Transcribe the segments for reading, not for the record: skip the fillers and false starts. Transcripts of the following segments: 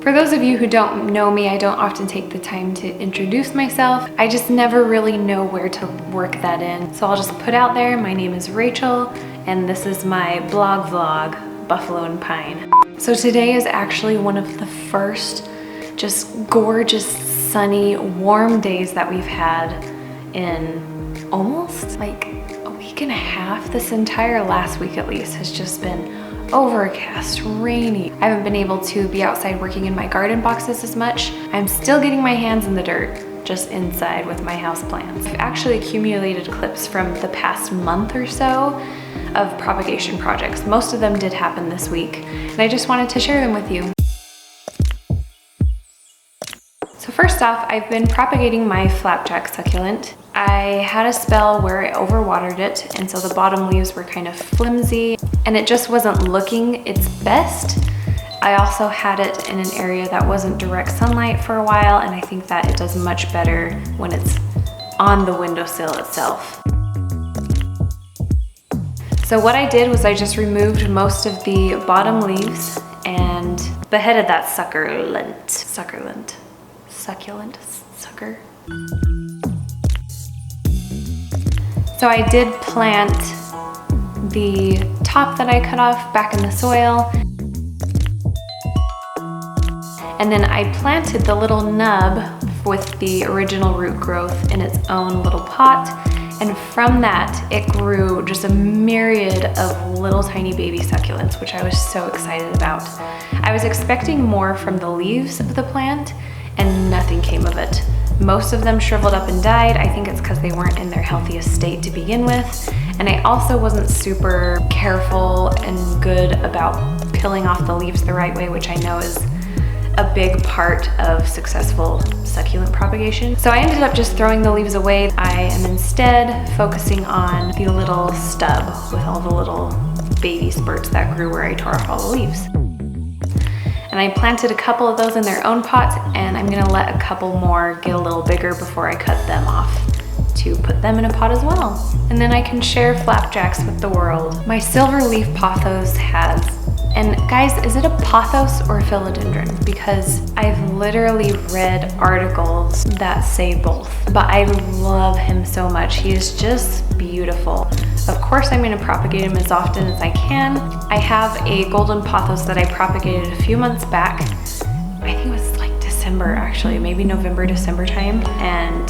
For those of you who don't know me, I don't often take the time to introduce myself. I just never really know where to work that in. So I'll just put out there, my name is Rachel, and this is my blog vlog, Buffalo and Pine. So today is actually one of the first just gorgeous, sunny, warm days that we've had in almost like a week and a half. This entire last week at least has just been overcast, rainy. I haven't been able to be outside working in my garden boxes as much. I'm still getting my hands in the dirt, just inside with my houseplants. I've actually accumulated clips from the past month or so of propagation projects. Most of them did happen this week, and I just wanted to share them with you. So first off, I've been propagating my flapjack succulent. I had a spell where I overwatered it, and so the bottom leaves were kind of flimsy, and it just wasn't looking its best. I also had it in an area that wasn't direct sunlight for a while, and I think that it does much better when it's on the windowsill itself. So what I did was I just removed most of the bottom leaves and beheaded that succulent. So I did plant the top that I cut off back in the soil, and then I planted the little nub with the original root growth in its own little pot, and from that it grew just a myriad of little tiny baby succulents, which I was so excited about. I was expecting more from the leaves of the plant, and nothing came of it. Most of them shriveled up and died. I think it's because they weren't in their healthiest state to begin with. And I also wasn't super careful and good about peeling off the leaves the right way, which I know is a big part of successful succulent propagation. So I ended up just throwing the leaves away. I am instead focusing on the little stub with all the little baby spurts that grew where I tore off all the leaves. And I planted a couple of those in their own pots, and I'm gonna let a couple more get a little bigger before I cut them off to put them in a pot as well. And then I can share flapjacks with the world. My silver leaf pothos has, and guys, is it a pothos or a philodendron? Because I've literally read articles that say both, but I love him so much. He is just beautiful. Of course, I'm going to propagate him as often as I can. I have a golden pothos that I propagated a few months back. I think it was like December actually, maybe November, December time. And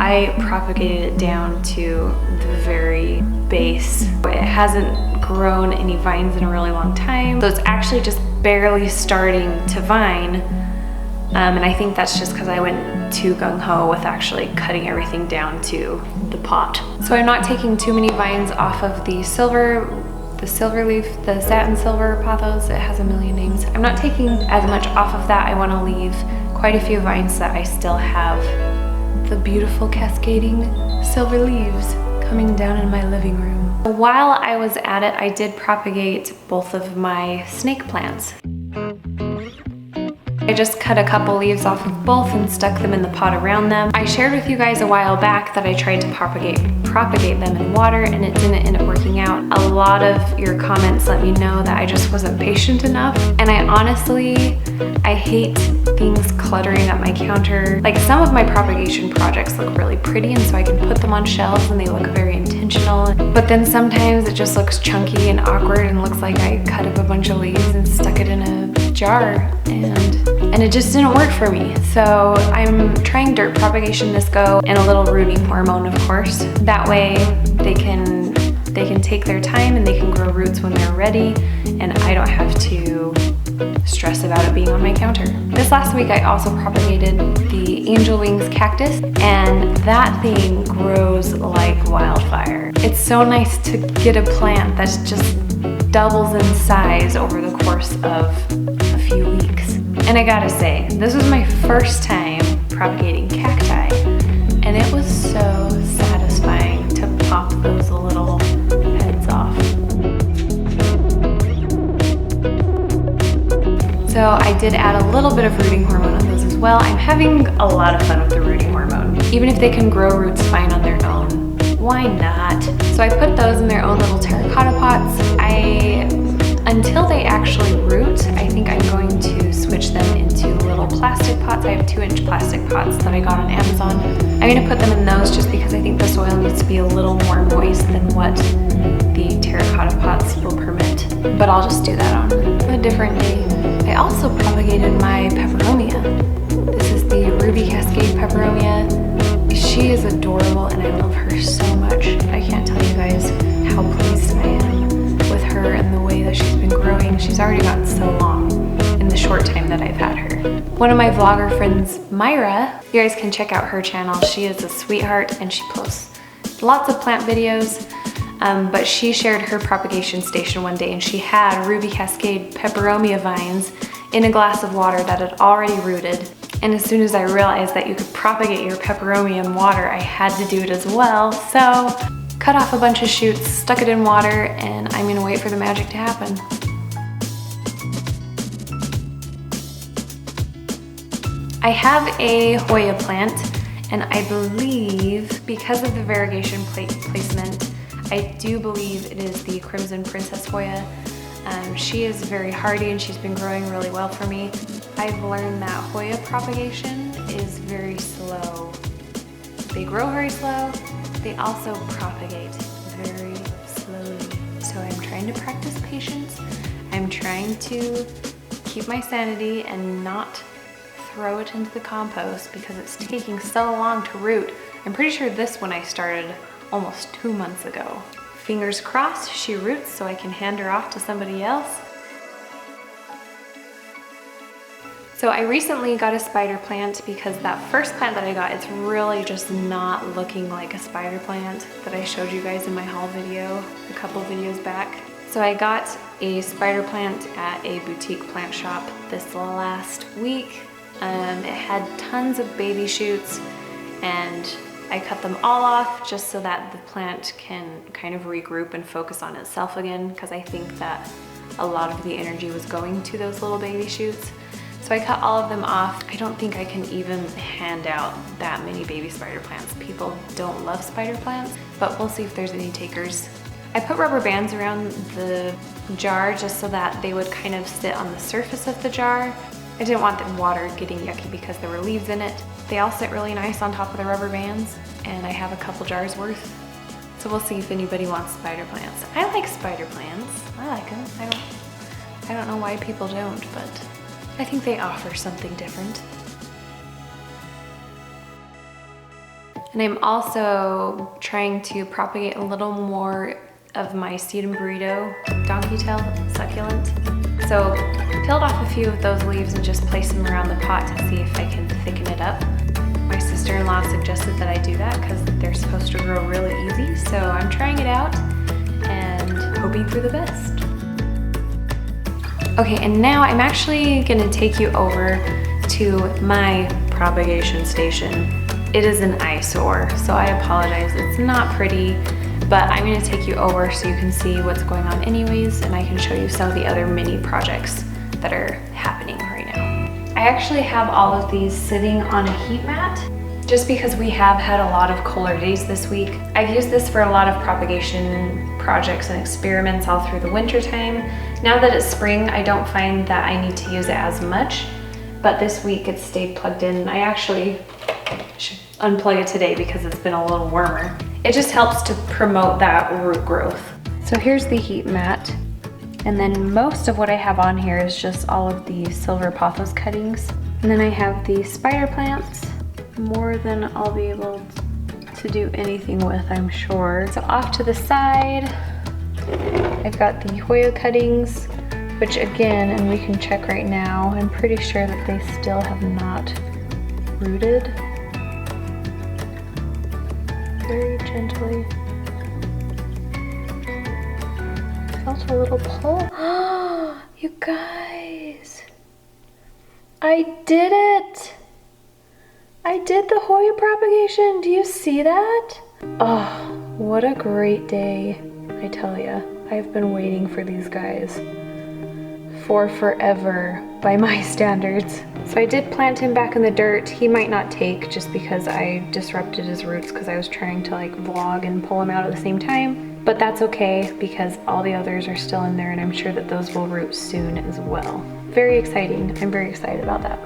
I propagated it down to the very base. It hasn't grown any vines in a really long time. So it's actually just barely starting to vine. And I think that's just because I went too gung-ho with actually cutting everything down to the pot. So I'm not taking too many vines off of the silver leaf, the satin silver pothos. It has a million names. I'm not taking as much off of that. I want to leave quite a few vines that I still have the beautiful cascading silver leaves coming down in my living room. While I was at it, I did propagate both of my snake plants. I just cut a couple leaves off of both and stuck them in the pot around them. I shared with you guys a while back that I tried to propagate them in water, and it didn't end up working out. A lot of your comments let me know that I just wasn't patient enough, and I hate things cluttering up my counter. Like, some of my propagation projects look really pretty, and so I can put them on shelves and they look very intentional, but then sometimes it just looks chunky and awkward and looks like I cut up a bunch of leaves and stuck it in a jar, and it just didn't work for me. So I'm trying dirt propagation this go, and a little rooting hormone, of course. That way they can take their time and they can grow roots when they're ready, and I don't have to stress about it being on my counter. This last week I also propagated the angel wings cactus, and that thing grows like wildfire. It's so nice to get a plant that's just doubles in size over the course of a few weeks. And I gotta say, this was my first time propagating cacti, and it was so satisfying to pop those little heads off. So I did add a little bit of rooting hormone on those as well. I'm having a lot of fun with the rooting hormone. Even if they can grow roots fine on their own, why not? So I put those in their own little terracotta pots. Until they actually root, I think I'm going to switch them into I'm gonna put them in those just because I think the soil needs to be a little more moist than what the terracotta pots will permit. But I'll just do that on a different day. I also propagated my Peperomia. This is the Ruby Cascade Peperomia. She is adorable and I love her so much. I can't tell you guys how pleased I am with her and the way that she's been growing. She's already gotten so long in the short time that I've had her. One of my vlogger friends, Myra, you guys can check out her channel. She is a sweetheart and she posts lots of plant videos. But she shared her propagation station one day and she had Ruby Cascade Peperomia vines in a glass of water that had already rooted. And as soon as I realized that you could propagate your peperomia in water, I had to do it as well. So, cut off a bunch of shoots, stuck it in water, and I'm gonna wait for the magic to happen. I have a Hoya plant, and I believe, because of the variegation placement, I do believe it is the Crimson Princess Hoya. She is very hardy and she's been growing really well for me. I've learned that Hoya propagation is very slow. They grow very slow, they also propagate very slowly. So I'm trying to practice patience. I'm trying to keep my sanity and not throw it into the compost because it's taking so long to root. I'm pretty sure this one I started almost 2 months ago. Fingers crossed she roots so I can hand her off to somebody else. So I recently got a spider plant because that first plant that I got, it's really just not looking like a spider plant that I showed you guys in my haul video a couple videos back. So I got a spider plant at a boutique plant shop this last week. It had tons of baby shoots and I cut them all off just so that the plant can kind of regroup and focus on itself again because I think that a lot of the energy was going to those little baby shoots. So I cut all of them off. I don't think I can even hand out that many baby spider plants. People don't love spider plants, but we'll see if there's any takers. I put rubber bands around the jar just so that they would kind of sit on the surface of the jar. I didn't want the water getting yucky because there were leaves in it. They all sit really nice on top of the rubber bands, and I have a couple jars worth. So we'll see if anybody wants spider plants. I like spider plants. I like them. I don't know why people don't, but I think they offer something different. And I'm also trying to propagate a little more of my sedum burrito donkey tail succulent. So peeled off a few of those leaves and just placed them around the pot to see if I can thicken it up. My sister-in-law suggested that I do that because they're supposed to grow really easy. So I'm trying it out and hoping for the best. Okay, and now I'm actually gonna take you over to my propagation station. It is an eyesore, so I apologize. It's not pretty, but I'm gonna take you over so you can see what's going on anyways, and I can show you some of the other mini projects that are happening right now. I actually have all of these sitting on a heat mat, just because we have had a lot of cooler days this week. I've used this for a lot of propagation projects and experiments all through the winter time. Now that it's spring, I don't find that I need to use it as much, but this week it stayed plugged in. I actually should unplug it today because it's been a little warmer. It just helps to promote that root growth. So here's the heat mat, and then most of what I have on here is just all of the silver pothos cuttings. And then I have the spider plants, more than I'll be able to do anything with, I'm sure. So off to the side, I've got the Hoya cuttings, which again, and we can check right now, I'm pretty sure that they still have not rooted. Very gently. Felt a little pull. You guys, I did it! I did the Hoya propagation. Do you see that? Oh, what a great day. I tell ya, I've been waiting for these guys for forever by my standards. So I did plant him back in the dirt. He might not take just because I disrupted his roots because I was trying to like vlog and pull him out at the same time. But that's okay because all the others are still in there and I'm sure that those will root soon as well. Very exciting. I'm very excited about that.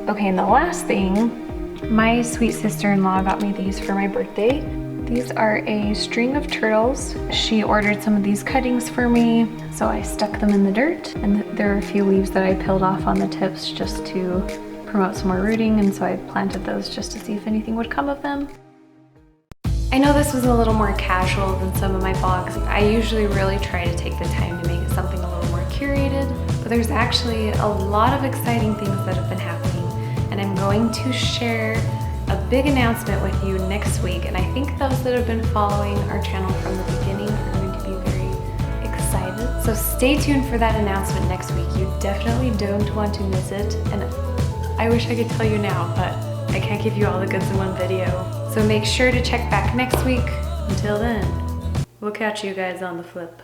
Okay, and the last thing My sweet sister-in-law got me these for my birthday. These are a string of turtles. She ordered some of these cuttings for me, so I stuck them in the dirt, and there are a few leaves that I peeled off on the tips just to promote some more rooting, and so I planted those just to see if anything would come of them. I know this was a little more casual than some of my vlogs. I usually really try to take the time to make it something a little more curated, but there's actually a lot of exciting things that have been happening, and I'm going to share a big announcement with you next week, and I think those that have been following our channel from the beginning are going to be very excited. So stay tuned for that announcement next week. You definitely don't want to miss it, and I wish I could tell you now, but I can't give you all the goods in one video. So make sure to check back next week. Until then, we'll catch you guys on the flip.